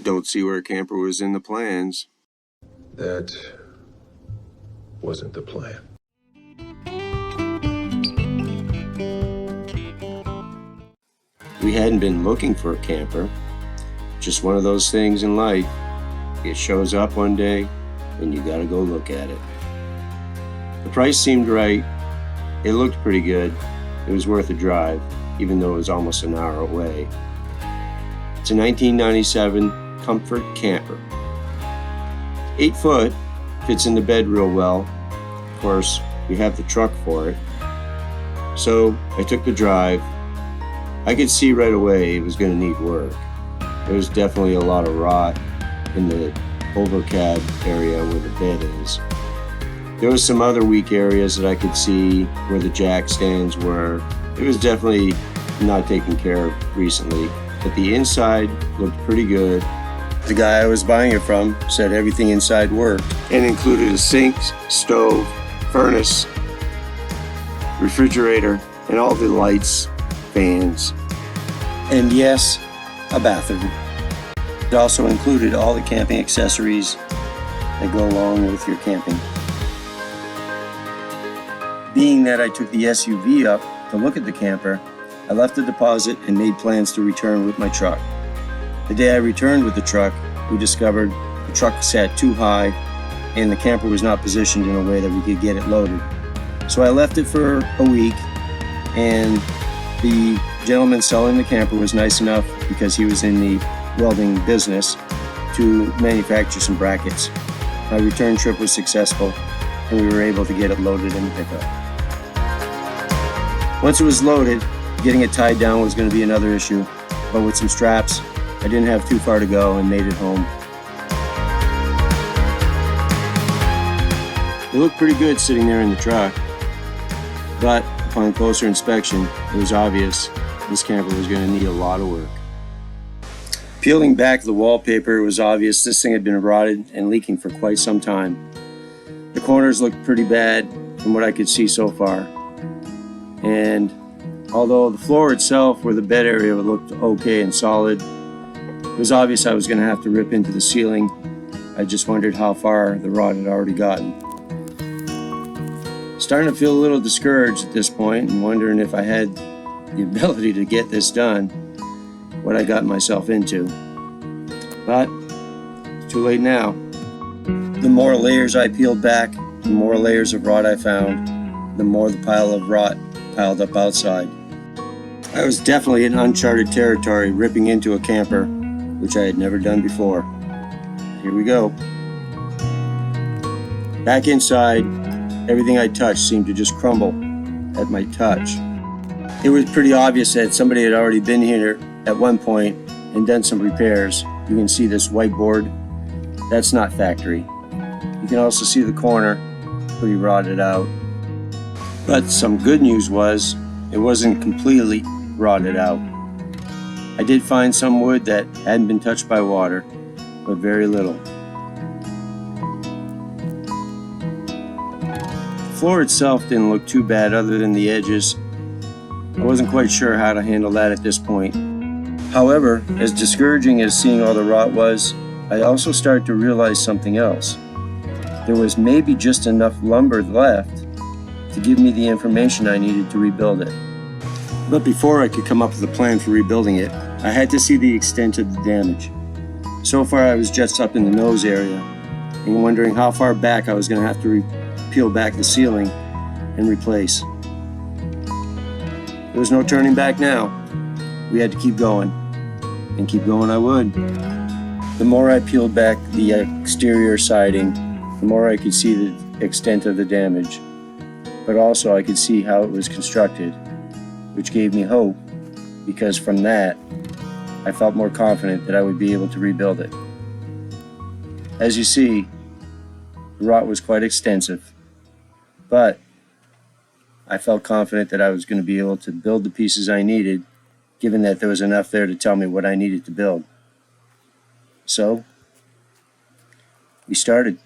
Don't see where a camper was in the plans. That wasn't the plan. We hadn't been looking for a camper. Just one of those things in life. It shows up one day and you gotta go look at it. The price seemed right. It looked pretty good. It was worth a drive, even though it was almost an hour away. It's a 1997 Comfort camper. 8 foot, fits in the bed real well. Of course, we have the truck for it. So I took the drive. I could see right away it was going to need work. There was definitely a lot of rot in the overcab area where the bed is. There was some other weak areas that I could see where the jack stands were. It was definitely not taken care of recently, but the inside looked pretty good. The guy I was buying it from said everything inside worked and included a sink, stove, furnace, refrigerator, and all the lights, fans, and yes, a bathroom. It also included all the camping accessories that go along with your camping. Being that I took the SUV up to look at the camper, I left the deposit and made plans to return with my truck. The day I returned with the truck, we discovered the truck sat too high and the camper was not positioned in a way that we could get it loaded. So I left it for a week, and the gentleman selling the camper was nice enough, because he was in the welding business, to manufacture some brackets. My return trip was successful and we were able to get it loaded in the pickup. Once it was loaded, getting it tied down was going to be another issue, but with some straps, I didn't have too far to go and made it home. It looked pretty good sitting there in the truck, but upon closer inspection, it was obvious this camper was going to need a lot of work. Peeling back the wallpaper, it was obvious this thing had been rotted and leaking for quite some time. The corners looked pretty bad from what I could see so far, and although the floor itself, where the bed area looked okay and solid, it was obvious I was going to have to rip into the ceiling. I just wondered how far the rot had already gotten. Starting to feel a little discouraged at this point and wondering if I had the ability to get this done, what I got myself into. But it's too late now. The more layers I peeled back, the more layers of rot I found, the more the pile of rot piled up outside. I was definitely in uncharted territory, ripping into a camper, which I had never done before. Here we go. Back inside, everything I touched seemed to just crumble at my touch. It was pretty obvious that somebody had already been here at one point and done some repairs. You can see this whiteboard. That's not factory. You can also see the corner, pretty rotted out. But some good news was, it wasn't completely rotted out. I did find some wood that hadn't been touched by water, but very little. The floor itself didn't look too bad other than the edges. I wasn't quite sure how to handle that at this point. However, as discouraging as seeing all the rot was, I also started to realize something else. There was maybe just enough lumber left to give me the information I needed to rebuild it. But before I could come up with a plan for rebuilding it, I had to see the extent of the damage. So far I was just up in the nose area and wondering how far back I was going to have to peel back the ceiling and replace. There was no turning back now. We had to keep going, and keep going I would. The more I peeled back the exterior siding, the more I could see the extent of the damage, but also I could see how it was constructed, which gave me hope, because from that, I felt more confident that I would be able to rebuild it. As you see, the rot was quite extensive, but I felt confident that I was going to be able to build the pieces I needed, given that there was enough there to tell me what I needed to build. So, we started.